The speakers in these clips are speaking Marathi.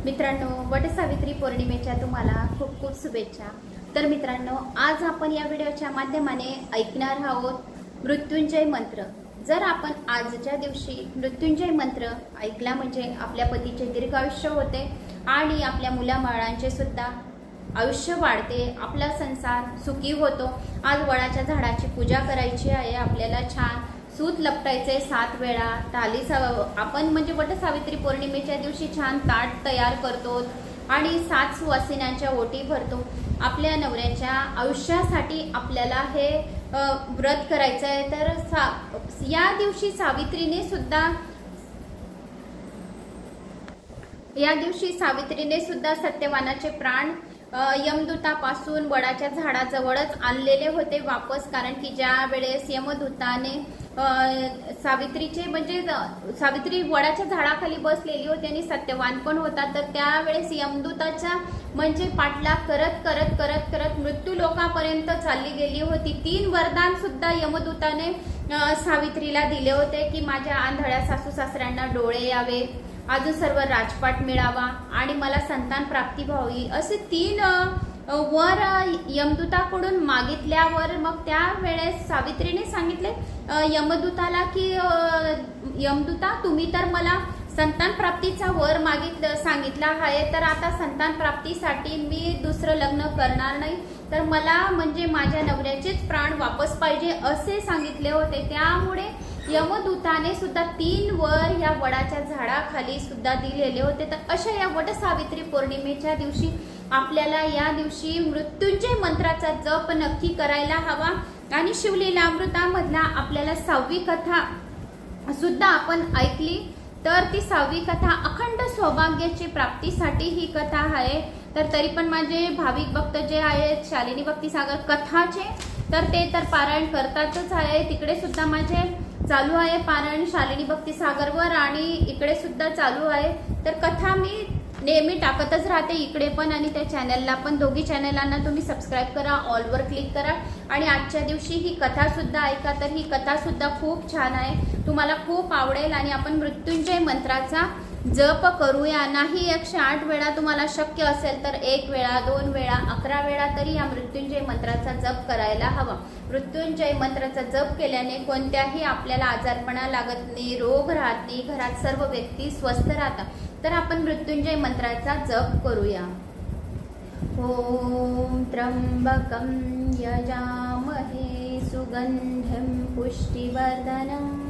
मित्रांनो, वटसावित्री पौर्णिमेच्या तुम्हाला खूप खूप शुभेच्छा। तर मित्रांनो, आज आपण या व्हिडिओच्या माध्यमाने ऐकणार आहोत मृत्युंजय मंत्र। जर आपण आजच्या दिवशी मृत्युंजय मंत्र ऐकला म्हणजे आपल्या पतीचे दीर्घ आयुष्य होते आणि आपल्या मुलाबाळांचे सुद्धा आयुष्य वाढते, आपला संसार सुखी होतो। आज वडाच्या झाडाची पूजा करायची आहे, आपल्याला छान सूत लपटायचे 7 वेळा। आपण म्हणजे वटसावित्री पौर्णिमेच्या दिवशी छान ताट तयार करतो आणि 7 सुवासिन्यांच्या ओटी भरतो। आपल्या नवऱ्याच्या आयुष्यासाठी आपल्याला हे व्रत करायचं आहे। तर या दिवशी सावित्रीने सुद्धा सत्यवानाचे प्राण यमदूतापासून वडाच्या झाडाजवळच आणलेले होते वापस, कारण की ज्या वेळेस यमदूताने सावित्री वडाच्या झाडाखाली बसलेली होती आणि सत्यवान पण होता, तर त्यावेळेस यमदूताच्या म्हणजे पाठलाग करत करत करत करत मृत्यू लोकापर्यंत चालली गेली होती। 3 वरदान सुद्धा यमदूताने सावित्रीला दिले होते की माझ्या आंधळ्या सासू सासऱ्यांना डोळे यावे, अजून सर्व राजपाट मिळावा आणि मला संतान प्राप्ती व्हावी, असे 3 वर यमदूताकडून मागितल्यावर मग त्यावेळेस सावित्रीने सांगितले यमदूताला की यमदूता, तुम्ही तर मला संतान प्राप्तीचा वर सांगितला आहे, तर आता संतान प्राप्तीसाठी मी दुसरं लग्न करणार नाही, तर मला म्हणजे माझ्या नवऱ्याचेच प्राण वापस पाहिजे असे सांगितले होते। त्यामुळे यमदूताने सुद्धा 3 वर या वडाच्या झाडाखाली सुद्धा दिलेले होते। तर अशा या वटसावित्री पौर्णिमेच्या दिवशी आपल्याला या दिवशी मृत्युंजय मंत्राचा जप नक्की करायला हवा। आणि शिवलीलामृतामधला आपल्याला 6वी कथा सुद्धा आपण ऐकली, तर ती 6वी कथा अखंड सौभाग्याची प्राप्तीसाठी ही कथा आहे। तर तरी पण माझे भाविक भक्त जे आहेत शालिनी भक्तिसागर कथाचे, तर ते तर पारायण करतातच आहे। तिकडे सुद्धा माझे चालू आहे पारायण शालिनी भक्तिसागरवर आणि इकडे सुद्धा चालू आहे। तर कथा मी नेहमी टाकतच राहते इकडे पण आणि त्या चॅनलला पण, दोघी चॅनलांना तुम्ही सबस्क्राईब करा, ऑल वर क्लिक करा आणि आजच्या दिवशी ही कथा सुद्धा ऐका। तर ही कथा सुद्धा खूप छान आहे, तुम्हाला खूप आवडेल। आणि आपण मृत्युंजय मंत्राचा जप करूया। नाही 108 वेळा तुम्हाला शक्य असेल तर 1 वेळा, 2 वेळा, 11 वेळा तरी या मृत्युंजय मंत्राचा जप करायला हवा। मृत्युंजय मंत्राचा जप केल्याने कोणत्याही आपल्याला आजारपणा लागत नाही, रोग राहत नाही, घरात सर्व व्यक्ती स्वस्थ राहतात। तर आपण मृत्युंजय मंत्राचा जप करूया। ओम त्र्यंबकं यजामहे सुगंधिं पुष्टिवर्धनम्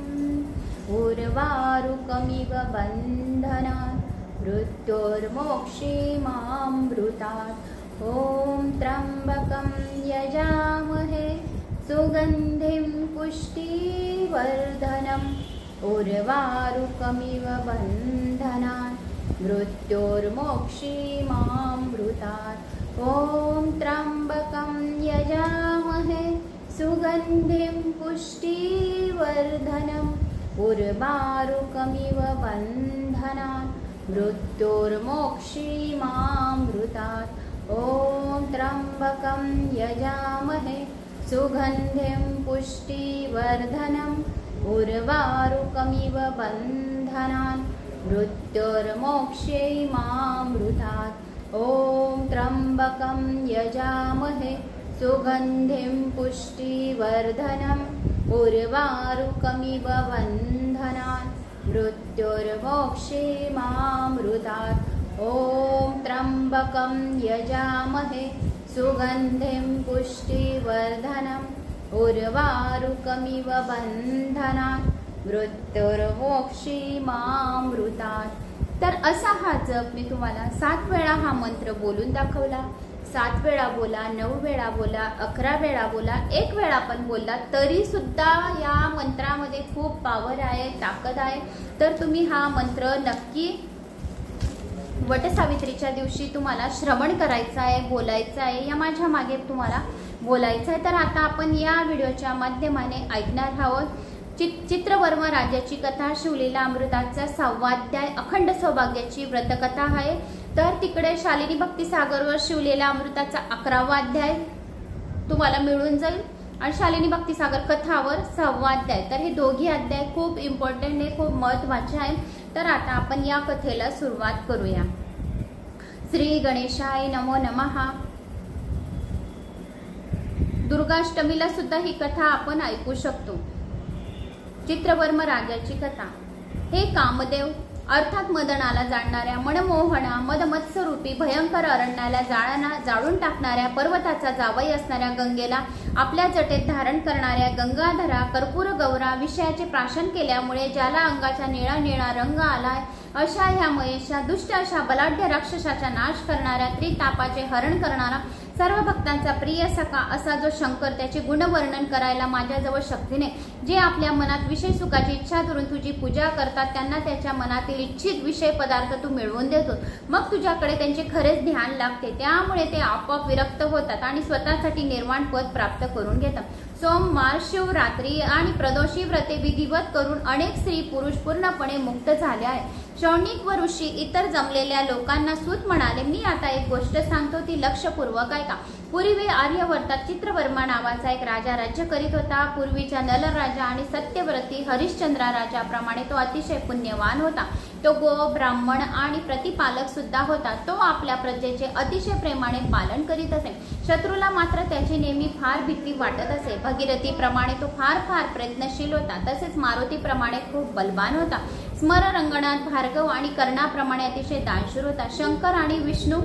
उर्वारुकमिव बन्धनात् मृत्योर्मोक्षीमामृतात्। ओम त्र्यंबकं यजामहे सुगंधिं पुष्टिवर्धनम् उर्वारुकमिव बन्धनात् मृत्योर्मोक्षीमामृतात्। ओम त्र्यंबकं यजामहे सुगंधिं पुष्टिवर्धनम् उर्वारुकमिव बन्धनात् मृत्योर्मोक्षीमामृतात्। ओम त्र्यंबकं यजामहे सुगंधिं पुष्टिवर्धनम् उर्वारुकमिव बन्धनात् मृत्योर्मोक्षीमामृतात्। ओम त्र्यंबकं यजामहे सुगंधिं पुष्टिवर्धनम् उर्वारुकमिव बन्धनात् मृत्योर्मोक्षीमामृतात्। ओम त्र्यंबकं यजामहे सुगंधिं पुष्टिवर्धनम् उर्वारुकमिव बन्धनात् मृत्योर्मोक्षीमामृतात्। तर असा हा जप मी तुम्हाला 7 वेळा हा मंत्र बोलून दाखवला। 7 वेळा बोला, 9 वेळा बोला, 11 वेळा बोला, 1 वेळा पण बोलला तरी सुद्धा या मंत्रामध्ये खूप पावर आहे, ताकद आहे। तर तुम्ही हा मंत्र नक्की वटसावित्रीच्या दिवशी तुम्हाला श्रवण करायचा आहे, बोलायचा आहे, या माझ्या मागे तुम्हाला बोलायचं आहे। तर आता आपण या व्हिडिओच्या माध्यमाने ऐकणार आहोत चित्रवर्मा राजाची कथा, शिवलीला अमृताचा 6वा अध्याय, अखंड सौभाग्याची व्रतकथा आहे। तर तिकडे शालिनी भक्तिसागरवर शिवलीला अमृताचा 11वा अध्याय तुम्हाला मिळून जाईल आणि शालिनी भक्तिसागर कथावर 6वा अध्याय। तर हे दोघी अध्याय खूप इम्पॉर्टंट आहे, खूप महत्त्वाचे आहे। तर आता आपण या कथेला सुरुवात करूया। श्री गणेशाय नमो नमः। दुर्गाष्टमीला सुद्धा ही कथा आपण ऐकू शकतो। चित्रवर्म राजाची कथा। हे कामदेव अर्थात मदनाला जाणणाऱ्या, मनमोहना मदमत्सरूपी भयंकर अरण्याला जाळून टाकणाऱ्या, पर्वताचा जावई असणाऱ्या गंगेला आपल्या जटेत धारण करणाऱ्या गंगाधरा कर्पूर गौरा विषयाचे प्राशन केल्यामुळे ज्याला अंगाचा निळा निळा रंग आलाय अशा ह्या महेशा, दुष्ट अशा बलाढ्य राक्षसाचा नाश करणाऱ्या, त्रितापाचे हरण करणारा, सर्व भक्तांचा प्रिय सखा असा जो शंकर, त्याचे गुणवर्णन करायला माझ्याजवळ शक्ती नाही। जे आपल्या मनात विषय सुखाची इच्छा धरून तुझी पूजा करतात त्यांना त्याच्या मनातील इच्छित विषय पदार्थ तू मिळवून देतो। मग तुझ्याकडे त्यांचे खरेच ध्यान लागते, त्यामुळे ते आपोआप विरक्त होतात आणि स्वतःसाठी निर्वाण पद प्राप्त करून घेतात। सोमवार, शिवरात्री आणि प्रदोषी व्रते विधिवत करून अनेक स्त्री पुरुष पूर्णपणे मुक्त झाले आहे। शौनिक व ऋषी इतर जमलेल्या लोकांना सूत म्हणाले, मी आता एक गोष्ट सांगतो ती लक्षपूर्वक ऐका। पूर्वी आर्यवर्तात चित्रवर्मा नावाचा एक राजा राज्य करीत होता। पूर्वीच्या नल राजा आणि सत्यव्रती हरिश्चंद्रा राजाप्रमाणे तो अतिशय पुण्यवान होता। तो गो ब्राह्मण आणि प्रतिपालक सुद्धा होता। तो आपल्या प्रजेचे अतिशय प्रेमाने पालन करीत असे। शत्रूला मात्र त्याची नेहमी फार भीती वाटत असे। भगीरथीप्रमाणे तो फार प्रयत्नशील होता, तसेच मारुतीप्रमाणे खूप बलवान होता। स्मर रंगणात भार्गव आणि कर्णाप्रमाणे अतिशय दानशूर होता। शंकर आणि विष्णू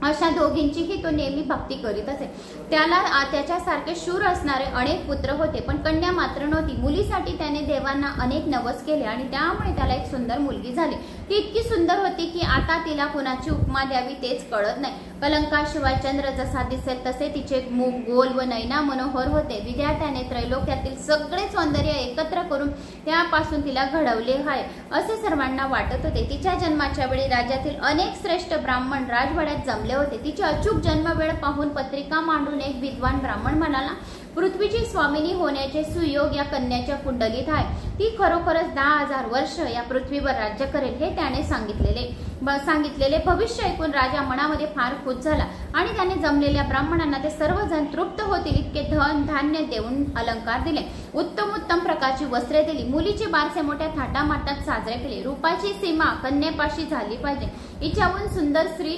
अशा दोघींचीही तो नेहमी भक्ती करीत असे। त्याला त्याच्यासारखे शूर असणारे अनेक पुत्र होते, पण कन्या मात्र नव्हती। मुलीसाठी त्याने देवांना अनेक नवस केले आणि त्यामुळे त्याला एक सुंदर मुलगी झाली। ती इतकी सुंदर होती की आता तिला कोणाची उपमा द्यावी तेच कळत नाही। कलंकाशिवाय चंद्र जसा दिसेल तसे तिचे मुख गोल व नैना मनोहर होते। विद्यार्थ्याने त्रैलोक्यातील सगळे सौंदर्य एकत्र करून त्यापासून तिला घडवले आहे असे सर्वांना वाटत होते। तिच्या जन्माच्या वेळी राज्यातील अनेक श्रेष्ठ ब्राह्मण राजवाड्यात जमले होते। तिची अचूक जन्मवेळ पाहून पत्रिका मांडून एक विद्वान ब्राह्मण म्हणाला, पृथ्वीची स्वामिनी होण्याचे सुयोग या कन्याच्या कुंडलीत आहे। ती खरोखरच 10,000 वर्ष या पृथ्वीवर राज्य करेल हे त्याने सांगितलेले भविष्य ऐकून राजा मनामध्ये फार खुश झाला आणि त्याने जमलेल्या ब्राह्मणांना ते सर्वजण तृप्त होतील इतके धन धान्य देऊन अलंकार दिले। उत्तम प्रकारची वस्त्रे दिली। मुलीचे बारसे मोठ्या थाटामाटात साजरे केले। रूपाची सीमा कन्येपाशी झाली पाहिजे। हिच्याहून सुंदर स्त्री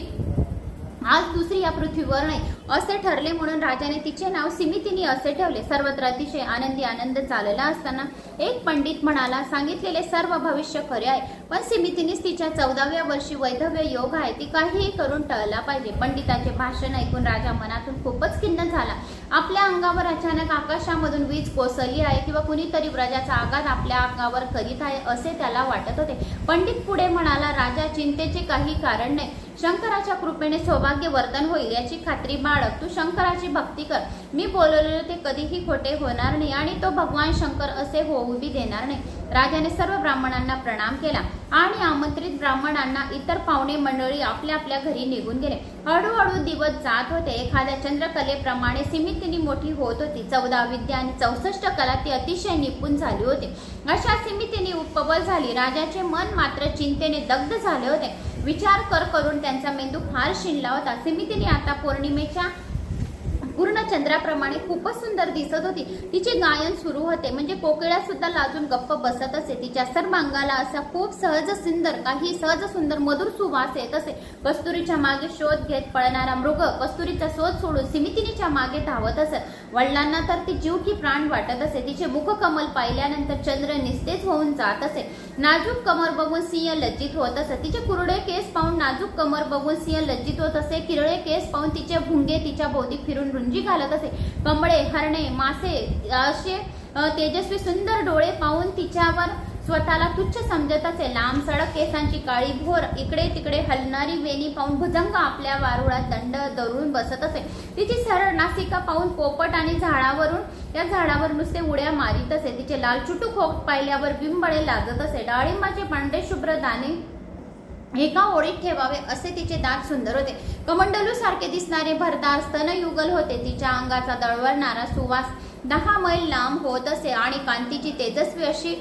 आज दुसरी या पृथ्वीवर नाही असे ठरले म्हणून राजाने तिचे नाव सिमितिनी असे ठेवले। सर्वत्र अतिशय आनंद चालला असताना एक पंडित म्हणाला, सांगितलेले सर्व भविष्य खरे आहे, पण सिमितिनीस तिच्या 14व्या वर्षी वैधव्य योग आहे, ती काहीही करून टळला पाहिजे। पंडिताचे भाषण ऐकून राजा मनातून खूपच खिन्न झाला। आपल्या अंगावर अचानक आकाशामधून वीज कोसळली आहे किंवा कुणीतरी व्रजाचा आघात आपल्या अंगावर करीत आहे असे त्याला वाटत होते। पंडित पुढे म्हणाला, राजा चिंतेचे काही कारण नाही। शंकराच्या कृपेने सौभाग्य वर्धन होईल याची खात्री बाळग। तू शंकराची भक्ती कर। मी बोलवलेले ते कधीही खोटे होणार नाही आणि तो भगवान शंकर असे होऊ बी देणार नाही। राजाने सर्व ब्राह्मणांना प्रणाम केला आणि आमंत्रित ब्राह्मणांना इतर पाहुणे मंडळी आपल्या आपल्या घरी निघून गेले। हळूहळू दिवस जात होते। एखाद्या चंद्रकलेप्रमाणे सिमितिनी मोठी होत होती। 14 विद्या आणि 64 कला ती अतिशय निपुण झाली होती। अशा सिमितिनी उपबल झाली। राजाचे मन मात्र चिंतेने दग्ध झाले होते। विचार करून त्यांचा मेंदू फार शिनला होता। सिमितिनी आता पौर्णिमेच्या पूर्ण चंद्राप्रमाणे खूपच सुंदर दिसत होती। तिचे गायन सुरू होते म्हणजे कोकिळा सुद्धा लाजून गप्प बसत असे। तिच्या सर्वांगाला असा खूप सहज सुंदर मधुर सुवास येत असे। कस्तुरीच्या मागे शोध घेत पळणारा मृग कस्तुरीचा शोध सोडून सिमितिनीच्या मागे धावत असत। वडिलांना तर ती जीव की प्राण वाटत असे। तिचे मुखकमल पाहिल्यानंतर चंद्र निस्तेज होऊन जात असे। नाजूक कमर बघून सिंह लज्जित होत असे। तिचे कुरडे केस पाहून नाजूक कमर बघून सिंह लज्जित होत असे। किरळे केस पाहून तिचे भुंगे तिच्या भोवती फिरून रुंजी घालत असे। कमळे, हरणे, मासे असे तेजस्वी सुंदर डोळे पाहून तिच्यावर स्वतःला तुच्छ समजत असे। लांब सडक केसांची काळी भोर इकडे तिकडे हलणारी वेणी पाहून भुजंग आपल्या वारुळात दंड धरून बसत असे। तिची सरळ नासिका पाहून पोपट आणि त्या झाडावर नुसते उड्या मारित असे। तिचे लाल चुटूक होठ पाहिल्यावर बिंबळे लागत असे। डाळिंबाचे पांढरे शुभ्र दाणे एका ओळीत ठेवावे असे तिचे दात सुंदर होते। कमंडलू सारखे दिसणारे भरदार स्तनयुगल होते। तिच्या अंगाचा दळवळणारा सुवास 10 मैल लांब होत असे आणि कांतीची तेजस्वी अशी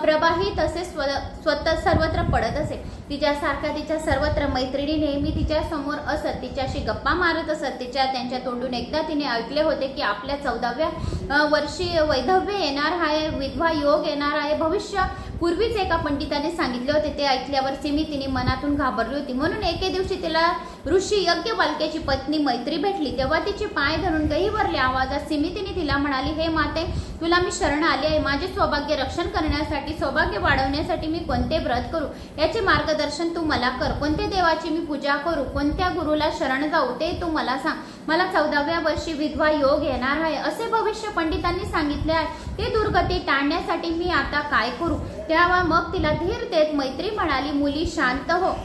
प्रवाहित असे स्वतः सर्वत्र पडत असे। तिच्यासारख्या तिच्या सर्वत्र मैत्रिणी नेहमी तिच्या समोर असत, तिच्याशी गप्पा मारत असत। त्यांच्या तोंडून एकदा तिने ऐकले होते की आपल्या 14व्या वर्षी वैधव्य येणार आहे, विधवा योग येणार आहे, भविष्य पूर्वीच एका पंडिताने सांगितले होते ते ऐकल्यावर सिमी मनातून घाबरली होती. म्हणून एके दिवशी तिला ऋषी यज्ञवाल्क्याची पत्नी मैत्री भेटली. तेव्हा तिचे पाय धरून गहिवरल्या आवाजात सिमी तिला म्हणाली, हे माते, तुला मी शरण आले आहे. माझे सौभाग्य रक्षण करण्यासाठी, सौभाग्य वाढवण्यासाठी मी कोणते व्रत करू याचे मार्गदर्शन तू मला कर. कोणत्या देवाची मी पूजा करू, कोणत्या गुरुला शरण जाऊ ते तू मला सांग. मला 14व्या वर्षी विधवा योग येणार आहे असे भविष्य पंडितांनी सांगितले आहे. ते दुर्गती टाळण्यासाठी मी आता काय करू. तेव्हा मग तिला धीर देत मैत्री म्हणाली, मुली शांत हो.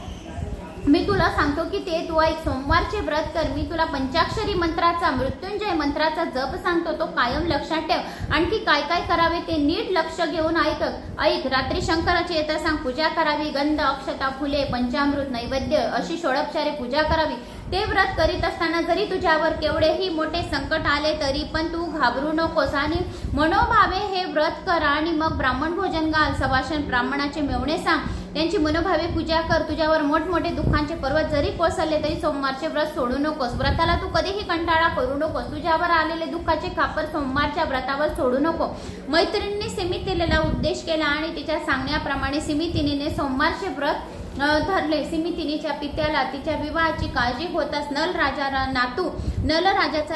मी तुला सांगतो की तू एक सोमवारचे व्रत कर. मी तुला पंचाक्षरी मंत्राचा, मृत्युंजय मंत्राचा जप सांगतो, तो कायम लक्षात ठेव. आणखी काय काय करावे ते नीट लक्ष घेऊन ऐक. रात्री शंकराची येता सांग पूजा करावी. गंध, अक्षता, फुले, पंचामृत, नैवेद्य अशी षोडोपचारे पूजा करावी. ते व्रत करीत असताना जरी तुझ्यावर केवढेही मोठे संकट आले तरी पण तू घाबरू नकोस आणि मनोभावे हे व्रत कर. आणि मग ब्राह्मण भोजन घाल. सवाशन ब्राह्मणाचे मेवणे सांग, त्यांची मनोभावे पूजा कर. तुझ्यावर मोठमोठे दुःखांचे पर्वत जरी कोसळले तरी सोमवारचे व्रत सोडू नकोस. व्रताला तू कधीही कंटाळा करू नकोस. तुझ्यावर आलेले दुःखाचे खापर सोमवारच्या व्रतावर सोडू नको. मैत्रिणीने सिमितीला उपदेश केला आणि तिच्या सांगण्याप्रमाणे सिमितीने सोमवारचे व्रत धरले. सिमितीच्या पित्याला तिच्या विवाहाची काळजी होताच नलराजाचा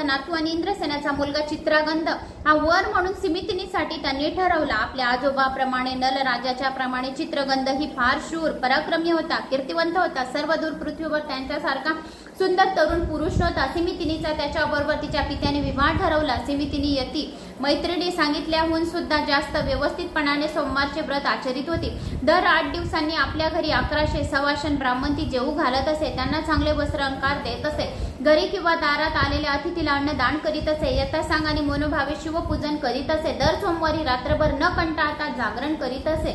नातू आणि इंद्रसेनाचा मुलगा चित्रगंध हा वर म्हणून सिमितीसाठी त्यांनी ठरवला. आपल्या आजोबाप्रमाणे नलराजाच्या प्रमाणे चित्रगंध ही फार शूर पराक्रमी होता, कीर्तिवंत होता. सर्व दूर पृथ्वीवर त्यांच्यासारखा सुंदर तरुण पुरुष होता. सिमितीचा त्याच्याबरोबर तिच्या पित्याने विवाह ठरवला. सिमितीनी यती मैत्रिणी सांगितल्याहून सुद्धा जास्त व्यवस्थितपणाने सोमवारचे व्रत आचरित होती. दर 8 दिवसांनी आपल्या घरी 1100 सवाशन ब्राह्मण ती जेवू घालत असे. त्यांना चांगले वस्त्र अलंकार देत असे. घरी किंवा दारात आलेल्या अतिथीला अन्नदान करीत असे. यथासांग आणि मनोभावे शिवपूजन करीत असे. दर सोमवारी रात्रभर न कंटाळता जागरण करीत असे.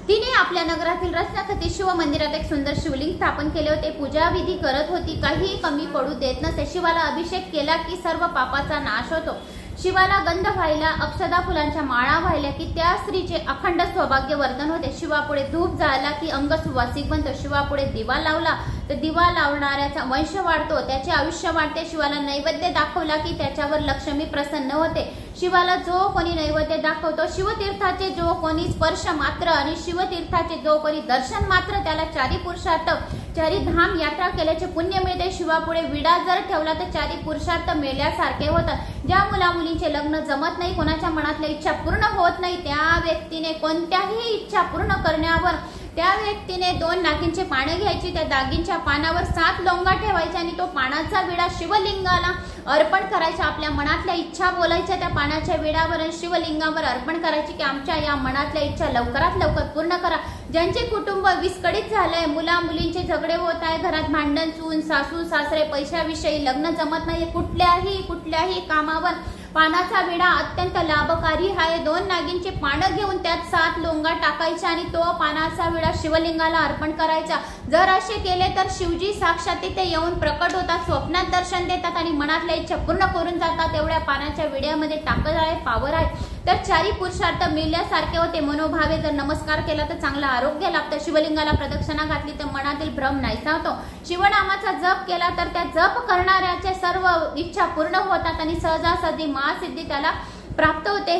तिने आपल्या नगरातील रत्नाखती शिव मंदिरात एक सुंदर शिवलिंग स्थापन केले होते. पूजा विधी करत होती. काहीही कमी पडू देत नसे. शिवाला अभिषेक केला की सर्व पापाचा नाश होतो. शिवाला गंध व्हायला, अक्षदा फुलांच्या माळा व्हायला की त्या स्त्रीचे अखंड सौभाग्य वर्धन होते. शिवापुढे धूप जाळला की अंग सुवासिक बनतो. शिवापुढे दिवा लावला तर दिवा लावणाऱ्याचा वंश वाढतो, त्याचे आयुष्य वाढते. शिवाला नैवेद्य दाखवला की त्याच्यावर लक्ष्मी प्रसन्न होते. शिवाला जो कोणी नैवेद्य दाखवतो, शिवतीर्थाचे जो कोणी स्पर्श मात्र आणि शिवतीर्थाचे जो कोणी दर्शन मात्र, त्याला 4 पुरुषार्थ 4 धाम यात्रा केल्याचे पुण्य मिळते. शिवापुढे विडा जर ठेवला तर 4 पुरुषार्थ मिळाल्यासारखे होतात. ज्या मुलामुलींचे लग्न जमत नाही, कोणाच्या मनातल्या इच्छा पूर्ण होत नाही, त्या व्यक्तीने कोणत्याही इच्छा पूर्ण करण्यावर त्या व्यक्तीने 2 नागिंचे पाने घ्यायची. त्या दागींच्या पानावर 7 लोंगा ठेवायच्या आणि तो पानाचा विडा शिवलिंगाला अर्पण करायचा. आपल्या मनातल्या इच्छा बोलायच्या त्या पानाच्या विडावर शिवलिंगावर अर्पण करायची की आमच्या या मनातल्या इच्छा लवकरात लवकर पूर्ण करा. ज्यांचे कुटुंब विस्कळीत झालंय, मुला मुलींचे झगडे होत आहे, घरात भांडण, सून सासू सासरे, पैशाविषयी लग्न जमत नाही, कुठल्याही कामावर पानाचा विडा अत्यंत लाभकारी आहे. 2 नागिंचे पानं घेऊन त्यात 7 लोंगा टाकायच्या आणि तो पानाचा विडा शिवलिंगाला अर्पण करायचा. जर असे केले तर शिवजी साक्षात तिथे येऊन प्रकट होतात, स्वप्नात दर्शन देतात आणि मनातल्या इच्छा पूर्ण करून जातात. एवढ्या पानाच्या विड्यामध्ये ताकद आहे, पावर आहे. तर 4 पुरुषार्थ मिळण्यासारखे होते. मनोभावे जर नमस्कार केला तर चांगला आरोग्य लाभतं. शिवलिंगाला प्रदक्षिणा घातली तर मनातील भ्रम नाहीसा होतो. शिवनामाचा जप केला तर त्या जप करणाऱ्याचे सर्व इच्छा पूर्ण होतात आणि सहजासहजी महासिद्धी त्याला प्राप्त होते.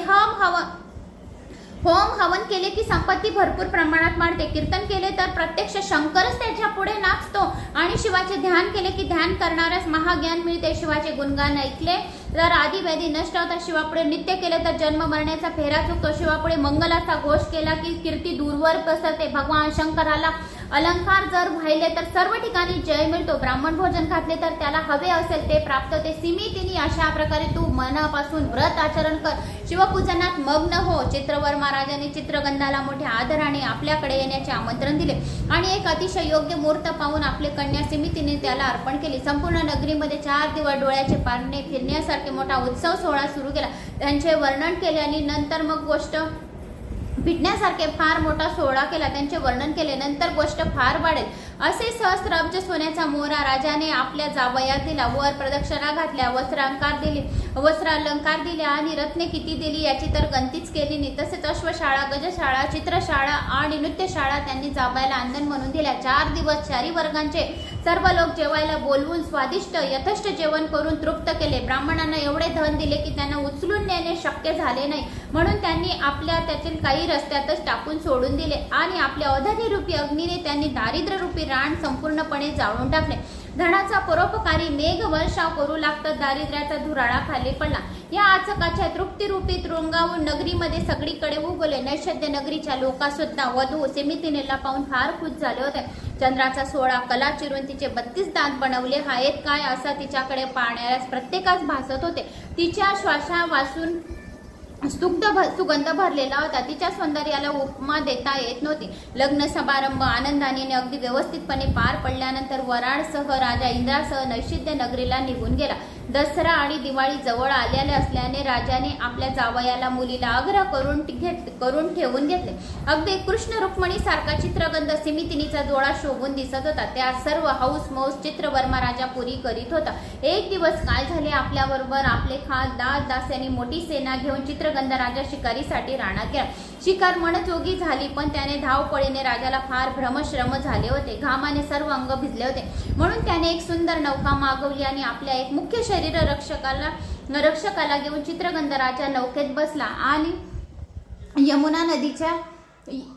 होम हवन केले की संपत्ती भरपूर प्रमाणात वाढते. कीर्तन केले तर प्रत्यक्ष शंकरच त्याच्या पुढे नाचतो आणि शिवाचे ध्यान केले की ध्यान करणाऱ्यास महाज्ञान मिळते. शिवाचे गुणगान ऐकले तर आधी व्याधी नष्ट होतात. शिवापुढे नित्य केले तर जन्म मरण्याचा फेरा चुकतो. शिवापुढे मंगलाचा घोष केला की कीर्ती दूरवर पसरते. भगवान शंकराला अलंकार जर वाहिले तर सर्व ठिकाणी जय मिळतो. ब्राह्मण भोजन घातले तर त्याला हवे असेल ते प्राप्त होते. सिमितीने अशा प्रकारे तू मनापासून व्रत आचरण कर, शिवपूजनात मग्न हो. चित्रवर्मा राजाने चित्रगंधाला मोठ्या आदराने आपल्याकडे येण्याचे आमंत्रण दिले आणि एक अतिशय योग्य मुहूर्त पाहून आपले कन्या सिमितीने त्याला अर्पण केली. संपूर्ण नगरीमध्ये 4 दिवस डोळ्याचे पारणे फिरण्यासारखे मोठा उत्सव सोहळा सुरू केला. त्यांचे वर्णन केले आणि नंतर मग गोष्ट भिडण्यासारखे फार मोठा सोहळा केला. त्यांचे वर्णन केले. नंतर गोष्ट फार वाढेल. असे सहस्राब्ज सोन्याचा मोहरा राजाने आपल्या जावयात दिला. वर प्रदक्षिणा घातल्या, वस्त्र अलंकार दिले आणि रत्ने किती दिली याची तर गंतीच केली नाही. तसेच अश्वशाळा, गजशाळा, चित्रशाळा आणि नृत्यशाळा त्यांनी जावयाला आनंद म्हणून दिल्या. 4 दिवस 4 वर्गांचे सर्व लोक जेवायला बोलवून स्वादिष्ट यथेष्ट जेवण करून तृप्त केले. ब्राह्मणांना एवढे धन दिले की त्यांना उचलून नेणे शक्य झाले नाही, म्हणून त्यांनी आपल्या त्यातील काही रस्त्यातच टाकून सोडून दिले आणि आपल्या अवधानी रूपी अग्नीने त्यांनी दारिद्र्य रूपी रान संपूर्णपणे जाळून टाकले। धनाचा परोपकारी मेघ वर्षाव करू लागतात, दारिद्र्याचा धुराळा खाली पडला। या आचकाच्या तृप्तीरूपी तुरुंगावून नगरीमध्ये सगळीकडे उगवले। नैषध्य नगरीच्या लोका सुद्धा वधू सिमितिनीला पाहून फार खुश झाले होते। चंद्राचा 16 कला चिरून तिचे 32 दात बनवले आहेत काय असा तिच्याकडे पाहणाऱ्यास प्रत्येकास भासत होते। तिच्या श्वासावासून सुगंध भरलेला होता। तिच्या सौंदर्याला उपमा देता येत नव्हती। लग्न समारंभ आनंदाने अगदी व्यवस्थितपणे पार पडल्यानंतर वराडसह राजा इंद्रासह नैषध्य नगरीला निघून गेला। दसरा आणि दिवाळी जवळ आलेले असल्याने राजाने आपल्या जावयाला मुलीला आग्रह करून ठेवून घेतले। अगदी कृष्ण रुक्मिणी सारखा चित्रगंध सिमितिनीचा जोडा शोभून दिसत होता। त्या सर्व हौस मौस चित्रवर्मा राजा पुरी करीत होता। एक दिवस काय झाले, आपल्याबरोबर आपले खास दास दास्यांनी मोठी सेना घेऊन चित्रगंध राजा शिकारीसाठी रानात गेला। शिकार मनजोगी झाली, पण त्याने धावपळीने राजाला फार भ्रमश्रम झाले होते। घामाने सर्व अंग भिजले होते, म्हणून त्याने एक सुंदर नौका मागवली आणि आपल्या एक मुख्य शरीर रक्षकाला घेऊन चित्रगंध राजा नौकेत बसला आणि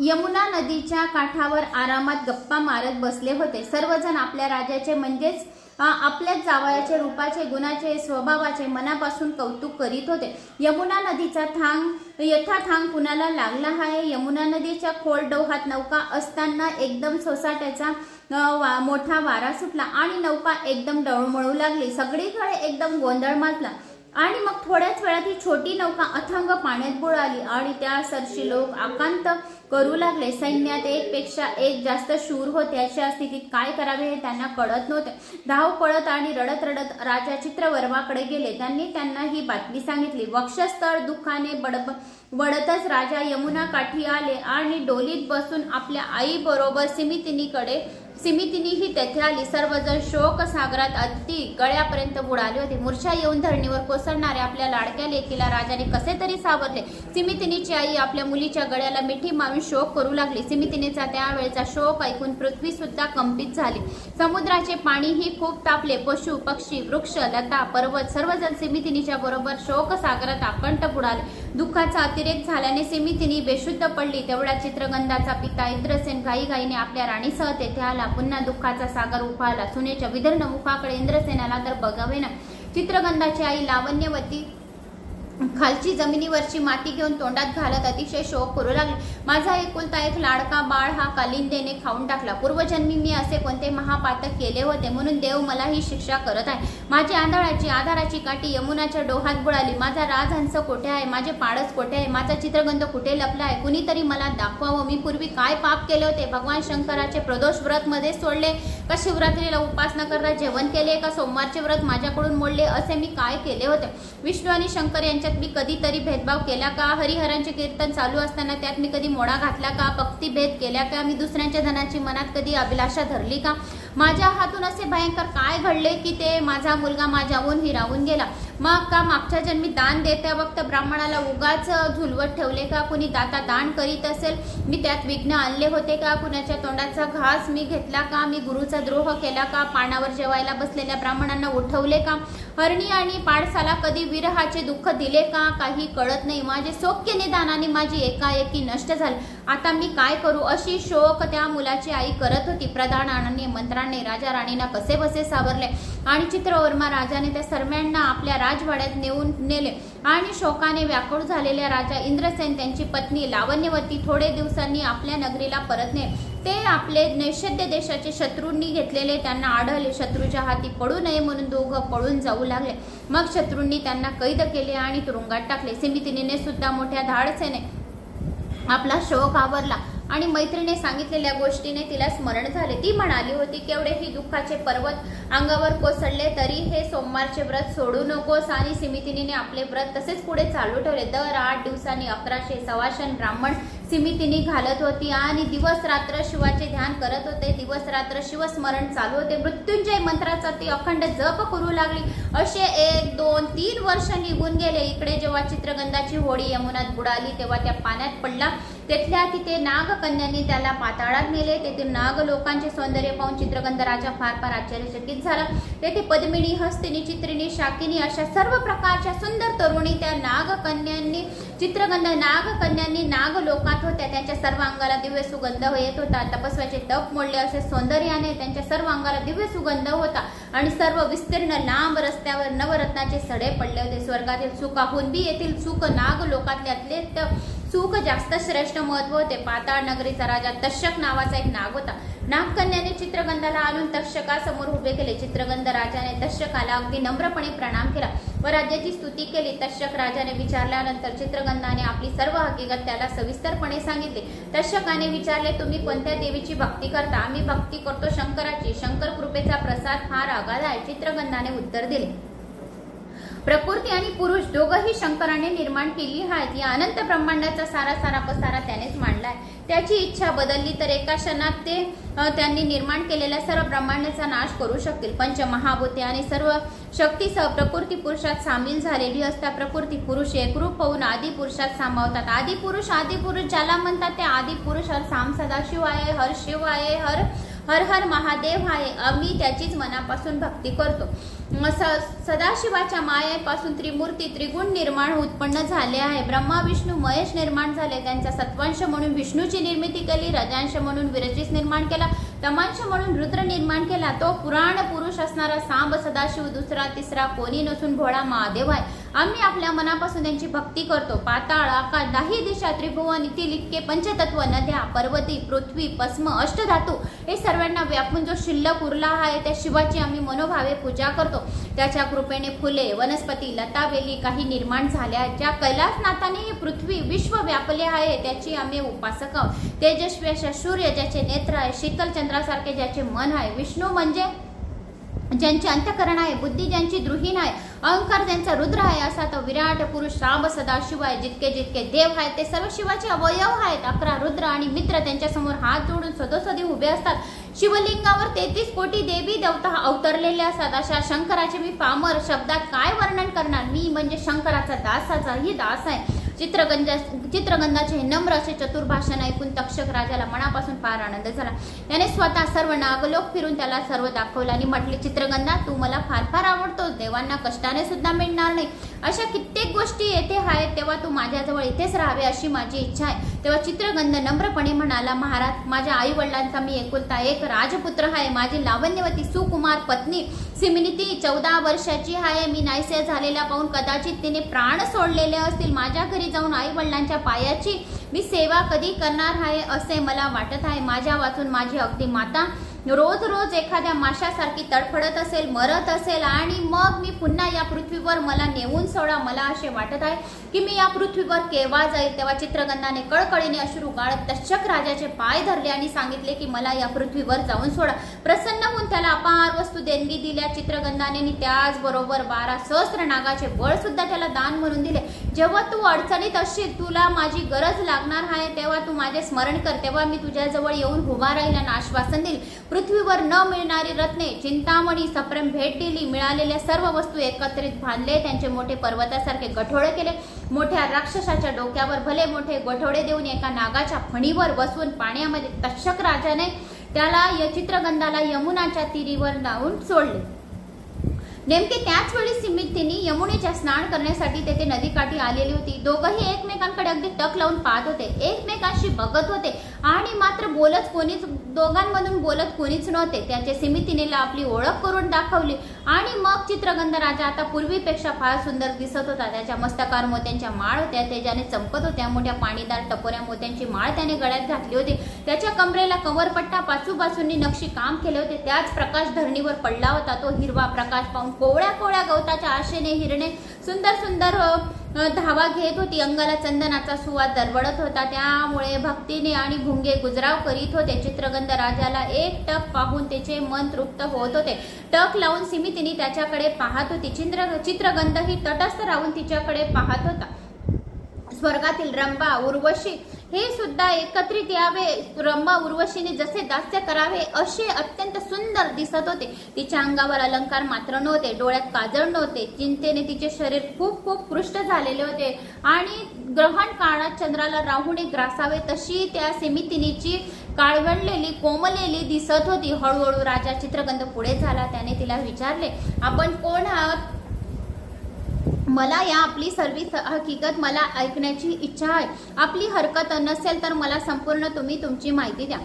यमुना नदीच्या काठावर आरामात गप्पा मारत बसले होते। सर्वजण आपल्या राजाचे म्हणजेच आपल्याच जावयाचे रूपाचे, गुणाचे, स्वभावाचे मनापासून कौतुक करीत होते। यमुना नदीचा थांग कुणाला लागला आहे। यमुना नदीच्या खोल डोहात नौका असताना एकदम सोसाट्याचा मोठा वारा सुटला आणि नौका एकदम डळमळू लागली। सगळीकडे एकदम गोंधळ माजला आणि मग थोड्याच वेळात ही छोटी नौका अथांग पाण्यात बुडाली आणि त्या सरशी लोक आकांत करू लागले। सैन्यात एकपेक्षा एक जास्त शूर होते। अशा स्थितीत काय करावे हे त्यांना कळत नव्हते। धाव पळत आणि रडत रडत राजा चित्रवर्माकडे गेले। त्यांनी त्यांना ही बातमी सांगितली। वक्षस्थळ दुःखाने वडतच राजा यमुना काठी आले आणि डोलीत बसून आपल्या आई बरोबर सिमितिनीही तेथे आली। सर्वजण शोक सागरात अगदी गळ्यापर्यंत बुडाले होते। मूर्छा येऊन धरणीवर कोसळणाऱ्या आपल्या लाडक्या लेकीला राजाने कसे तरी सावरले। सिमितिनीची आई आपल्या मुलीच्या गळ्याला मिठी मारून शोक करू लागली। सिमितिनीचा त्यावेळेचा शोक ऐकून पृथ्वी सुद्धा कंपित झाली। समुद्राचे पाणीही खूप तापले। पशु पक्षी वृक्ष लता पर्वत सर्वजण सिमितिनीच्या बरोबर शोक सागरात आकंठ बुडाले। दुःखाचा अतिरेक झाल्याने सिमितिनी बेशुद्ध पडली। तेवढ्या चित्रगंधाचा पिता इंद्रसेन घाईघाईने आपल्या राणीसह तेथे आला। पुन्हा दुःखाचा सागर उफाळला। सुनेच्या विदीर्ण मुखाकडे इंद्रसेनाला तर बघावेना। चित्रगंधाची आई लावण्यवती खालची जमिनीवरची माती घेऊन तोंडात घालत अतिशय शोक करू लागली। माझा एकुलता एक लाडका बाळ हा कालिंदेने खाऊन टाकला। पूर्वजन्मी मी असे कोणते महापातक केले होते, म्हणून देव मला ही शिक्षा करत आहे। माझी आधाराची काठी यमुनाच्या डोहात बुडाली। माझा राजहंस कोठे आहे? माझे पाडस कोठे आहे? माझा चित्रगंध कुठे लपला आहे? कुणीतरी मला दाखवावं। मी पूर्वी काय पाप केले होते? भगवान शंकराचे प्रदोष व्रत मध्ये सोडले का? शिवरात्रीला उपास न करता जेवण केले का? सोमवारचे व्रत माझ्याकडून मोडले? असे मी काय केले होते? विष्णू आणि शंकर यांच्यात मी कधीतरी भेदभाव केला का? हरिहरांचे कीर्तन चालू असताना त्यात मी कधी मोडा घातला का? भक्तिभेद केल्या का? मी दुसऱ्यांच्या धनाची मनात कधी अभिलाषा धरली का? माझ्या हातून असे भयंकर काय घडले की ते माझा मुलगा माझ्याहून हिरावून गेला? मग का मागच्या जन्मी दान देत्या वक्त ब्राह्मणाला उगाच झुलवत ठेवले का? कुणी दान करीत असेल मी त्यात विघ्न आणले होते का? कुणाच्या तोंडाचा घास मी घेतला का? मी गुरुचा द्रोह केला का? पानावर जेवायला बसलेल्या ब्राह्मणांना उठवले का? हरणी आणि पाडसाला कधी विरहाचे दुःख दिले का? काही कळत नाही। माझे सौख्य निदानाने माझी एकाएकी नष्ट झाली। आता मी काय करू? अशी शोक त्या मुलाची आई करत होती। प्रधानाने मंत्राने राजा राणींना कसे बसे सावरले आणि चित्रवर्मा राजाने त्या सर्वांना आपल्या राजवाड्यात नेले आणि शोकाने व्याकुळ झालेल्या राजा इंद्रसेन त्यांची पत्नी लावण्यवती थोडे दिवसांनी आपल्या नगरीला परतले। ते आपले नैषध्य देशाचे शत्रूंनी घेतलेले त्यांना आढळले। शत्रूच्या हाती पडू नये म्हणून दोघं पळून जाऊ लागले। मग शत्रूंनी त्यांना कैद केले आणि तुरुंगात टाकले। सिमितिनीने सुद्धा मोठ्या धाडसेने आपला शोक आवरला आणि मैत्रीने सांगितलेल्या गोष्टीने तिला स्मरण झाले। ती म्हणाली होती, केवढेही दुःखाचे पर्वत अंगावर कोसळले तरी हे सोमवारचे व्रत सोडू नकोस। आणि सिमितिनीने आपले व्रत तसेच पुढे चालू ठेवले। दर 8 दिवसांनी 1100 सवाशन ब्राह्मण सिमितिनी घालत होती आणि दिवस रात्र शिवाचे ध्यान करत होते। दिवस रात्र शिवस्मरण चालू होते। मृत्युंजय मंत्राचा ती अखंड जप करू लागली। असे 1, 2, 3 वर्ष निघून गेले। इकडे जेव्हा चित्रगंधाची होडी यमुनात बुडाली तेव्हा त्या पाण्यात पडला तिथल्या तिथे नागकन्यांनी त्याला पाताळात नेले। तेथील नाग लोकांचे सौंदर्य पाहून चित्रगंध राजा फार फार आश्चर्यचकित झाला। तेथे पद्मिनी, हस्तिनी, चित्रिणी, शाकिनी अशा सर्व प्रकारच्या सुंदर तरुणी त्या नागकन्यांनी नाग लोकात होत्या। त्यांच्या सर्व अंगाला दिव्य सुगंध येत होता। तपस्व्याचे तप मोडले असे सौंदर्याने त्यांच्या सर्व अंगाला दिव्य सुगंध होता आणि सर्व विस्तीर्ण लांब रस्त्यावर नवरत्नाचे सडे पडले होते। स्वर्गातील सुखाहून बी येथील सुख नाग लोकातले अत्यंत सुख जास्त श्रेष्ठ महत्व होते। पाताळ नगरीचा राजा तक्षक नावाचा एक नाग होता। नागकन्याने चित्रगंधाला आणून तक्षकासमोर उभे केले। चित्रगंध राजाने तक्षकाला अगदी नम्रपणे प्रणाम केला व राज्याची स्तुती केली। तक्षक राजाने विचारल्यानंतर चित्रगंधाने आपली सर्व हकीकत त्याला सविस्तरपणे सांगितली। तक्षकाने विचारले, तुम्ही कोणत्या देवीची भक्ती करता? आम्ही भक्ती करतो शंकराची। शंकर कृपेचा प्रसाद फार अगाध आहे। चित्रगंधाने उत्तर दिले, प्रकृती आणि पुरुष दोघंही शंकराने निर्माण केली आहेत। या अनंत ब्रह्मांडाचा सारा पसारा त्यानेच मांडलाय। त्याची इच्छा बदलली तर एका क्षणात ते त्यांनी निर्माण केलेल्या सर्व ब्रह्मांडाचा नाश करू शकतील। पंचमहाभूते आणि सर्व शक्तीसह प्रकृती पुरुषात सामील झालेली असता प्रकृती पुरुष एकरूप होऊन आदि पुरुषात सामावतात। आदि पुरुष ज्याला म्हणतात ते आदि पुरुष हर साम सदाशिव आहे, हर शिव आहे, हर हर महादेव आहे। आम्ही त्याचीच मनापासून भक्ती करतो। सदाशिवाच्या मायेपासून त्रिमूर्ती त्रिगुण निर्माण उत्पन्न झाले आहे। ब्रह्मा विष्णू महेश निर्माण झाले। त्यांचा सत्वांश म्हणून विष्णूची निर्मिती केली, रजांश म्हणून विरचित निर्माण केला, तमांश म्हणून रुद्र निर्माण केला। तो पुराण पुरुष असणारा सांब सदाशिव दुसरा तिसरा कोणी नसून भोळा महादेव आहे। आम्ही आपल्या मनापासून त्यांची भक्ती करतो। पाताळ, आकाश, दाही दिशा, त्रिभुवन, इथील इतके पंचतत्व, नद्या, पर्वती, पृथ्वी, पद्म, अष्टधातू हे सर्वांना व्यापून जो शिल्लक उरला आहे त्या शिवाची आम्ही मनोभावे पूजा करतो। त्याच्या कृपेने फुले, वनस्पती, लता, वेली काही निर्माण झाल्या। ज्या कैलासनाथाने ही पृथ्वी विश्व व्यापले आहे त्याची आम्ही उपासक आहोत। तेजस्वी अशा सूर्य ज्याचे नेत्र आहे, शीतल चंद्रासारखे ज्याचे मन आहे, विष्णू म्हणजे ज्यांचे अंतःकरण आहे, बुद्धी ज्यांची द्रुहीण आहे, अहंकार ज्यांचा रुद्र आहे असा तो विराट पुरुष सांब सदाशिव आहे। जितके जितके देव आहेत ते सर्व शिवाचे अवयव आहेत। 11 रुद्र आणि मित्र त्यांच्या समोर हात जोडून सदोसदी उभे असतात। शिवलिंगावर 33 कोटी देवी देवता अवतरलेले असतात। अशा शंकराचे मी पामर शब्दात काय वर्णन करणार? मी म्हणजे शंकराचा दासाचाही दास आहे। चित्रगंधाचे नम्र असे चतुर भाषण ऐकून तक्षक राजाला मनापासून फार आनंद झाला। त्याने स्वतः सर्व नागलोक फिरून त्याला सर्व दाखवलं आणि म्हटले, चित्रगंधा तू मला फार फार आवडतोस। देवांना कष्टाने सुद्धा मिळणार नाही अशा कित्येक गोष्टी येथे आहेत, तेव्हा तू माझ्याजवळ इथेच राहावे अशी माझी इच्छा आहे। तेव्हा चित्रगंध नम्रपणे म्हणाला, महाराज माझ्या आई वडिलांचा मी एकुलता एक राजपुत्र आहे। माझी लावण्यवती सुकुमार पत्नी सिमिनिती 14 वर्षाची आहे। मी नाहीसे झालेला पाहून कदाचित तिने प्राण सोडलेले असतील। माझ्या घरी जाऊन आई वडिलांच्या पायाची मी सेवा कधी करणार आहे असे मला वाटत आहे। माझ्या वाचून माझी अगदी माता रोज रोज एखाद्या माशासारखी तडफडत असेल, मरत असेल आणि मग मी पुन्हा या पृथ्वीवर मला नेऊन सोडा। मला असे वाटत आहे की मी या पृथ्वीवर केव्हा जाईल। तेव्हा चित्रगंधाने कळकळीने अश्रू गाळत तक्षक राजाचे पाय धरले आणि सांगितले की मला या पृथ्वीवर जाऊन सोडा। प्रसन्न होऊन त्याला अपार वस्तू देणगी दिल्या चित्रगंधाने। त्याचबरोबर 12 सहस्त्र नागाचे बळ सुद्धा त्याला दान म्हणून दिले। जेव्हा तू अडचणीत असशील, तुला माझी गरज लागणार आहे, तेव्हा तू माझे स्मरण कर, तेव्हा मी तुझ्याजवळ येऊन उभा राहील आणि आश्वासन देईल। पृथ्वीवर न मिळणारी रत्ने, चिंतामणी, सप्रेम भेट दिली। मिळालेल्या सर्व वस्तू एकत्रित बांधले, त्यांचे मोठे पर्वतासारखे गठोडे केले। मोठ्या राक्षसाच्या डोक्यावर भले मोठे गठोडे देऊन एका नागाच्या फणीवर बसवून पाण्यामध्ये तक्षक राजाने त्याला चित्रगंधाला यमुनाच्या तीरीवर लावून सोडले। नेमके त्याच वेळी सिमितीने यमुनेच्या स्नान करण्यासाठी तेथे नदीकाठी आलेली होती। दोघंही एकमेकांकडे अगदी टक लावून पाहत होते, एकमेकांशी बघत होते आणि मात्र दोघांमधून बोलत कोणीच नव्हते। त्याचे सिमितीने आपली ओळख करून दाखवली आणि मग चित्रगंध राजा आता पूर्वीपेक्षा फार सुंदर दिसत होता। त्याच्या मस्तकावर मोत्यांच्या माळ होत्या, तेजाने चमकत होत्या। मोठ्या पाणीदार टपोऱ्या मोत्यांची माळ त्याने गळ्यात घातली होती। त्याच्या कमरेला कमरपट्टा पाचूबाजूंनी नक्षी काम केले होते। त्याच प्रकाश धरणीवर पडला होता। तो हिरवा प्रकाश पाहून कोवळ्या कोवळ्या गवताच्या आशेने हिरणे सुंदर सुंदर धावा घेत होती। अंगाला चंदनाचा सुवास दरवळत होता, त्यामुळे भक्तीने आणि भुंगे गुजराव करीत होते। चित्रगंध राजाला एक टक पाहून त्याचे मन तृप्त होत होते। टक लावून सिमितीने त्याच्याकडे पाहत होती। चित्रगंध ही तटस्थ राहून तिच्याकडे पाहत होता। स्वर्गातील रंभा, उर्वशी हे सुद्धा एकत्रित यावे, रंभा उर्वशीने जसे दास्य करावे असे अत्यंत सुंदर दिसत होते. तिच्या अंगावर अलंकार मात्र नव्हते, डोळ्यात काजळ नव्हते, चिंतेने तिचे शरीर खूप खूप पृष्ठ झालेले होते आणि ग्रहण काळात चंद्राला राहूने ग्रासावे तशी त्या सिमितिनीची काळवंडलेली कोमलेली दिसत होती. हळूहळू राजा चित्रगंध पुढे झाला. त्याने तिला विचारले, आपण कोण आहात? मला या आपली सर्व हकीकत मला ऐकण्याची इच्छा आहे. आपली हरकत नसेल तर मला संपूर्ण तुम्ही तुमची माहिती द्या.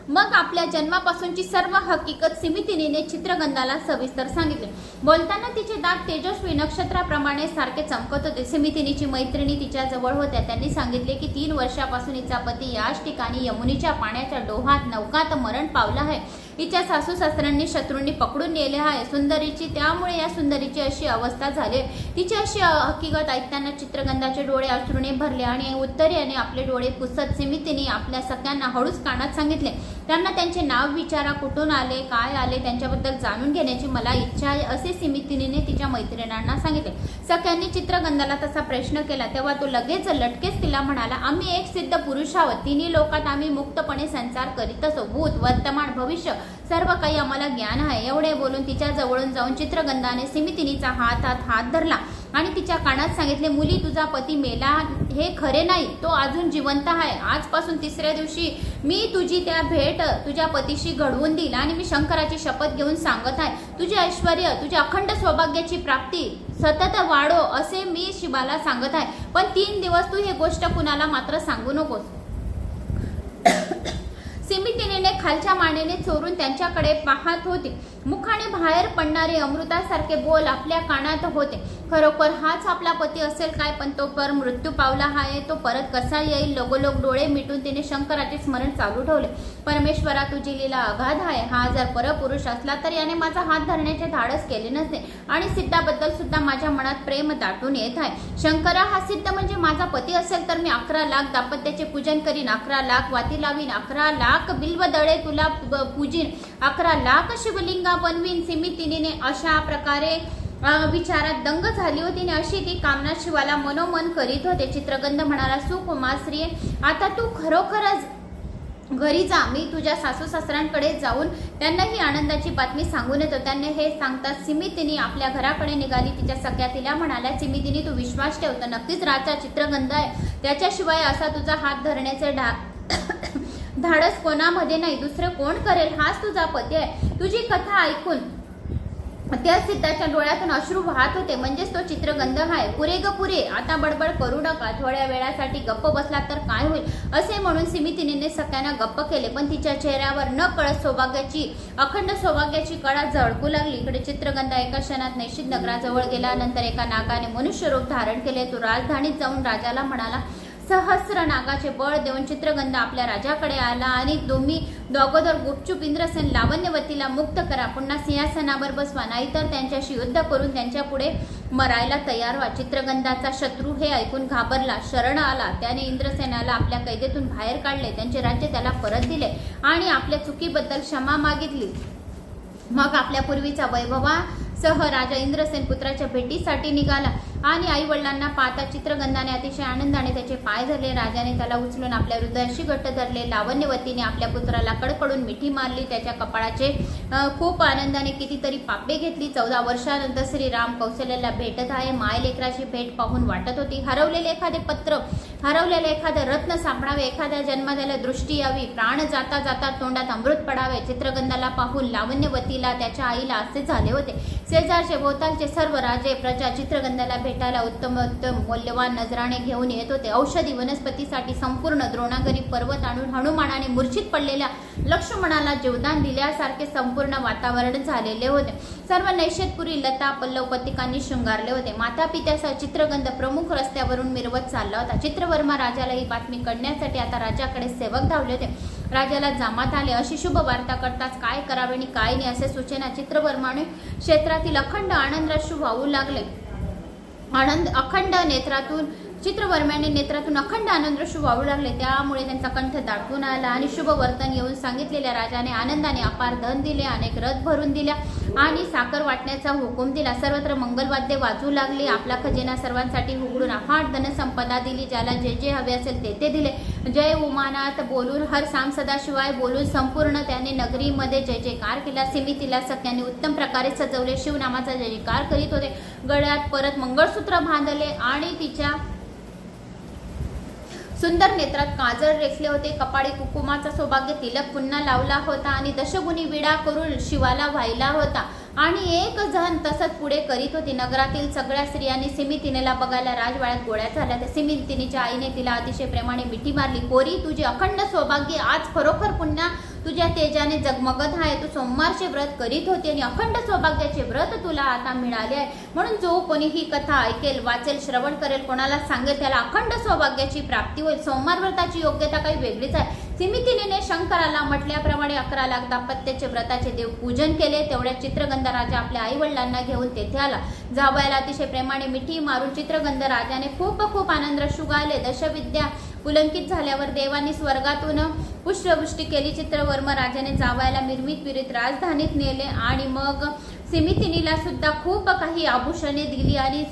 मग आपल्या जन्मापासूनची सर्व हकीकत सिमितिनीने चित्रगंधाला सविस्तर सांगितले. बोलताना तिचे दात तेजस्वी नक्षत्राप्रमाणे सारखे चमकत होते. सिमितिनीची मैत्रिणी तिच्या जवळ होत्या. त्यांनी सांगितले की 3 वर्षापासून हिचा पती याच ठिकाणी यमुनीच्या पाण्याच्या डोहात नौकात मरण पावला आहे. हिच्या सासू सासऱ्यांनी शत्रूंनी पकडून नेले आहे सुंदरीची, त्यामुळे या सुंदरीची अशी अवस्था झाली. तिची अशी हकीकत ऐकताना चित्रगंधाचे डोळे अश्रूने भरले आणि उत्तरेने आपले डोळे पुसत सिमितिनी आपल्या सख्यांना हळूच कानात सांगितले. त्यांना त्यांचे नाव विचारा, कुठून आले, काय आले, त्यांच्याबद्दल जाणून घेण्याची मला इच्छा आहे असे सिमितिनीने तिच्या मैत्रिणींना सांगितले. सख्यांनी चित्रगंधाला तसा प्रश्न केला तेव्हा तो लगेच लटकेच तिला म्हणाला, आम्ही एक सिद्ध पुरुष आहोत. 3 लोकात आम्ही मुक्तपणे संसार करीत असो. भूत, वर्तमान, भविष्य सर्व काही आम्हाला ज्ञान आहे. एवढे बोलून तिच्या जवळून जाऊन चित्रगंधाने सिमितिनीचा हात धरला आणि तिच्या कानात सांगितले, मुली तुझा पती मेला हे खरे नाही, तो अजून जिवंत आहे. आजपासून 3ऱ्या दिवशी मी तुझी त्या भेट तुझ्या पतीशी घडवून देईल आणि मी शंकराची शपथ घेऊन सांगत आहे, तुझे ऐश्वर्य, तुझ्या अखंड सौभाग्याची प्राप्ती सतत वाढो असे मी शिवाला सांगत आहे. पण 3 दिवस तू ही गोष्ट कुणाला मात्र सांगू नकोस. सिमितिनीने खालच्या मानेने चोरून त्यांच्याकडे पाहत होती. मुखाने बाहेर पडणारे अमृतासारखे बोल आपल्या कानात होते. खरोखर हाच आपला पती असेल काय? पण तो पर मृत्यू पावला आहे, तो परत कसा येईल? लगोलग डोळे मिटून तिने शंकराचे स्मरण चालू ठेवले. परमेश्वरा तुझी लीला अगाध आहे. हा जर परपुरुष असला तर याने माझा हात धरण्याचे धाडस केले नसते आणि सिद्धाबद्दल सुद्धा माझ्या मनात प्रेम दाटून येत आहे. शंकरा हा सिद्ध म्हणजे माझा पती असेल तर मी 11 लाख दाम्पत्याचे पूजन करीन, 11 लाख वाती लावीन, 11 लाख बिल्वदळे तुला पूजीन, 11 लाख शिवलिंगा बनवीन. सिमितिनीने अशा प्रकारे विचारात दंग झाली होती आणि अशी ती कामना शिवाला मनोमन करीत होते. चित्रगंध म्हणाला, सुकुमाश्री, आता तू खरोखरच घरी जा. मी तुझ्या सासू सासऱ्यांकडे जाऊन त्यांना ही आनंदाची बातमी सांगून येतो. त्यांनी हे सांगताच सिमितिनी आपल्या घराकडे निघाली. तिच्या सख्या तिला म्हणाल्या, सिमितिनी तू विश्वास ठेवतो, नक्कीच राजा चित्रगंध आहे, त्याच्याशिवाय असा तुझा हात धरण्याचे धाडस कोणामध्ये नाही. दुसरे कोण करेल? हाच तुझा पती आहे. तुझी कथा ऐकून त्या सिद्धाच्या डोळ्यातून अश्रू वाहत होते. म्हणजेच तो चित्रगंध आहे. पुरे ग पुरे, आता बडबड करू नका. थोड्या वेळासाठी गप्प बसला तर काय होईल असे म्हणून सिमितिनीने सगळ्यांना गप्प केले. पण तिच्या चेहऱ्यावर न कळत सौभाग्याची अखंड सौभाग्याची कळा झळकू लागली. इकडे चित्रगंध एका क्षणात नैशित नगराजवळ गेला. नंतर एका नागाने मनुष्य रूप धारण केले. तो राजधानीत जाऊन राजाला म्हणाला, सहस्र नागाचे बळ देऊन चित्रगंध आपल्या राजाकडे आला आणि तुम्ही दोघोदर गुपचूप इंद्रसेन लावण्यवतीला मुक्त करा, पुन्हा सिंहासनावर बसवा, नाहीतर त्यांच्याशी युद्ध करून त्यांच्या पुढे मरायला तयार व्हा. चित्रगंधाचा शत्रू हे ऐकून घाबरला, शरण आला. त्याने इंद्रसेनाला आपल्या कैदेतून बाहेर काढले, त्यांचे राज्य त्याला परत दिले आणि आपल्या चुकीबद्दल क्षमा मागितली. मग आपल्या पूर्वीचा वैभवासह राजा इंद्रसेन पुत्राच्या भेटीसाठी निघाला आणि आई वडिलांना पाहता चित्रगंधाने अतिशय आनंदाने त्याचे पाय धरले. राजाने त्याला उचलून आपल्या हृदयाशी घट्ट धरले. लावण्यवतीने आपल्या पुत्राला कडकडून मिठी मारली. त्याच्या कपाळाचे खूप आनंदाने कितीतरी पापे घेतली. 14 वर्षानंतर श्रीराम कौशल्याला भेटत आहे. माय लेकराची भेट पाहून वाटत होती हरवलेले एखादे पत्र, हरवलेले एखादे रत्न सापडावे, एखाद्या जन्मदाला दृष्टी यावी, प्राण जाता जाता तोंडात अमृत पडावे. चित्रगंधाला पाहून लावण्यवतीला त्याच्या आईला असे झाले होते. शेजारचे भोवतालचे सर्व राजे प्रजा चित्रगंधाला भेटायला उत्तम मौल्यवान नजराणे घेऊन येत होते. औषधी वनस्पतीसाठी संपूर्ण द्रोणागरी पर्वत आणून हनुमानाने मूर्छित पडलेल्या लक्ष्मणाला जीवदान दिल्यासारखे संपूर्ण वातावरण झालेले होते. सर्व नैषधपुरी लता पल्लव पथिकांनी शृंगारले होते. माता पित्यासह चित्रगंध प्रमुख रस्त्यावरून मिरवत चालला होता. चित्रवर्मा राजाला ही बातमी कळण्यासाठी आता राजाकडे सेवक धावले होते. राजाला जामात आले. अशी शुभ वार्ता करताच काय करावे आणि काय नाही असे सूचना चित्रवर्माने क्षेत्रातील अखंड आनंदाश्रू वाहू लागले. अखंड नेत्रातून चित्रवर्म्याने नेत्रातून अखंड आनंदाश्रू वाहू लागले, त्यामुळे त्यांचा कंठ दाटून आला आणि शुभ वर्तन येऊन सांगितलेल्या राजाने आनंदाने अपार धन दिले, अनेक रथ भरून दिल्या आणि साखर वाटण्याचा हुकूम दिला। सर्वत्र मंगलवाद्य वाजू लागली, आपला खजिना सर्वांसाठी उघडून अफाट धनसंपदा दिली, ज्याला जे जे हवे असेल ते दिले। जय उमानाथ बोलून, हर साम सदाशिवाय बोलून संपूर्ण त्याने नगरीमध्ये जय जयकार केला। सिमितीला सख्याने उत्तम प्रकारे सजवले, शिवनामाचा जय जयकार करीत होते। गळ्यात परत मंगळसूत्र बांधले आणि तिच्या सुंदर नेत्रात काजळ रेखले होते, कपाळी कुकुमाचा सौभाग्य तिलक पुन्हा लावला होता आणि दशगुणी विडा करून शिवाला वाहिला होता। आणि एक जण तसंच पुढे करीत होती। नगरातील सगळ्या स्त्रियांनी सिमितिनीला बघायला राजवाड्यात गोळ्या झाल्या। त्या सिमितिनीच्या आईने तिला अतिशय प्रेमाने मिठी मारली, पोरी तुझे अखंड सौभाग्य आज खरोखर पुन्हा तुझ्या तेजाने जगमगत आहे। तू सोमवारचे व्रत करीत होती आणि अखंड सौभाग्याचे व्रत तुला आता मिळाले आहे, म्हणून जो कोणी ही कथा ऐकेल, वाचेल, श्रवण करेल, कोणाला सांगेल त्याला अखंड सौभाग्याची प्राप्ती होईल। सोमवार व्रताची योग्यता काही वेगळीच आहे। सिमितिनीने शंकराला म्हटल्याप्रमाणे 11 लाख दाम्पत्याचे व्रताचे देव पूजन केले। तेवढ्या चित्रगंध राजा आपल्या आई वडिलांना घेऊन तेथे आला। जावयाला अतिशय प्रेमाने मिठी मारून चित्रगंध राजाने खूप आनंदाश्रू गायले। दशविद्या पुलंकित झाल्यावर देवांनी स्वर्गातून पुष्पवृष्टी केली। चित्रवर्म राजाने जावयाला मिरवीत राजधानीत नेले आणि मग सिमितिनीला सुद्धा खूप काही आभूषणे दिली आणि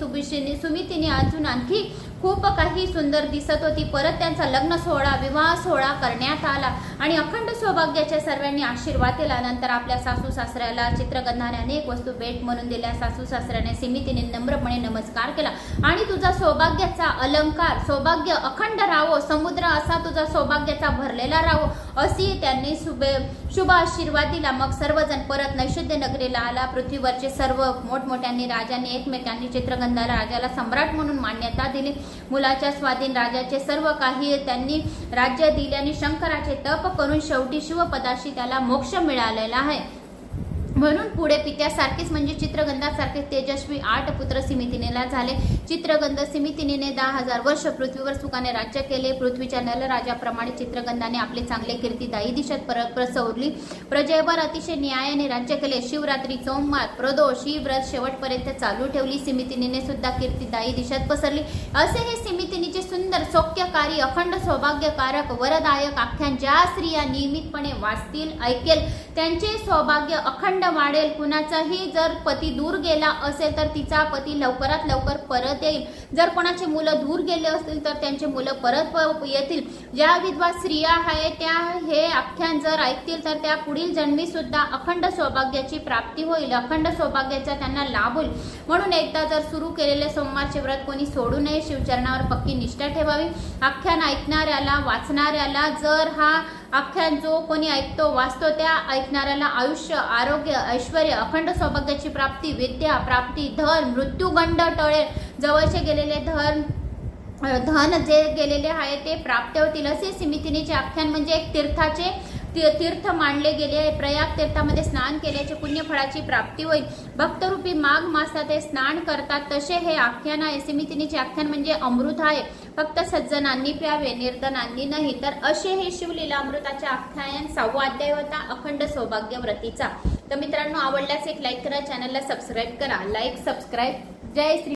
सुमितिनी अजून आणखी खूप काही सुंदर दिसत होती। परत त्यांचा लग्न सोहळा, विवाह सोहळा करण्यात आला आणि अखंड सौभाग्याच्या सर्वांनी आशीर्वाद दिला। नंतर आपल्या सासू सासऱ्याला चित्रगंधाने अनेक वस्तू भेट म्हणून दिल्या। सासू सासऱ्याने सिमितीने नम्रपणे नमस्कार केला आणि तुझा सौभाग्याचा अलंकार, सौभाग्य अखंड राहो, समुद्र असा तुझा सौभाग्याचा भरलेला राहो, अशी त्यांनी शुभ आशीर्वाद दिला। मग सर्वजण परत नैषध्य नगरीला आला। पृथ्वीवरचे सर्व मोठमोठ्यांनी राजांनी एकमेकांनी चित्रगंधाला राजाला सम्राट म्हणून मान्यता दिली। मुलाच्या स्वाधीन राजाचे सर्व काही त्यांनी राज्य दिले आणि शंकराचे तप करून शेवटी शिवपदाशी त्याला मोक्ष मिळालेला आहे। म्हणून पुढे पित्यासारखेच म्हणजे चित्रगंधासारखे तेजस्वी 8 पुत्र सिमितिनीला झाले। चित्रगंध सिमितिनीने 10,000 वर्ष पृथ्वीवर सुखाने राज्य केले। पृथ्वीच्या नलराजाप्रमाणे चित्रगंधाने आपले चांगले कीर्तीदायी दिशत प्रसवली। प्रजेवर अतिशय न्यायाने राज्य केले। शिवरात्री, सोमवार, प्रदोष ही व्रत शेवटपर्यंत चालू ठेवली। सिमितिनीने सुद्धा कीर्तीदायी दिशत पसरली। असे हे सिमितिनीचे सुंदर, सौख्यकारी, अखंड सौभाग्यकारक, वरदायक आख्यान ज्या स्त्रिया नियमितपणे वाचतील, ऐकेल त्यांचे सौभाग्य अखंड वाढेल। कुणाचाही जर पती दूर गेला असेल तर तिचा पती लवकरात लवकर परत येईल। जर कोणाचे मुलं दूर गेले असतील तर त्यांचे मुलं परत येतील। ज्या विधवा स्त्रिया आहेत त्या हे आख्यान जर ऐकतील तर त्या पुढील जन्मी सुद्धा अखंड सौभाग्याची प्राप्ती होईल, अखंड सौभाग्याचा त्यांना लाभ होईल। म्हणून एकदा जर सुरू केलेले सोमवारचे व्रत कोणी सोडू नये, शिवचरणावर पक्की निष्ठा ठेवावी। आख्यान ऐकणाऱ्याला, वाचणाऱ्याला जर हा आख्यान जो कोणी ऐकतो, वाचतो त्या ऐकणाऱ्याला आयुष्य, आरोग्य, ऐश्वर्य, अखंड सौभाग्याची प्राप्ती, विद्या प्राप्ती, धन, मृत्यूगंड टळेल। जवळचे गेलेले धन जे गेलेले आहे ते प्राप्त होतील। असे सिमितिनीचे आख्यान म्हणजे एक तीर्थ मानले गेले आहे। प्रयाग तीर्थामध्ये स्नान केल्याचे पुण्यफळाची प्राप्ती होईल। भक्तरूपी माघ मासात ते स्नान करतात तसे हे आख्यान आहे। सिमितिनीचे आख्यान म्हणजे अमृत आहे, फक्त सज्जनांनी प्यावे, निर्धनांनी नाही। तर असे हे शिवलीला अमृताचे आख्यान 6वा अध्याय होता अखंड सौभाग्य व्रतीचा। तर मित्रांनो, आवडल्यास एक लाईक करा, चॅनलला सबस्क्राईब करा। Like, subscribe. जय श्री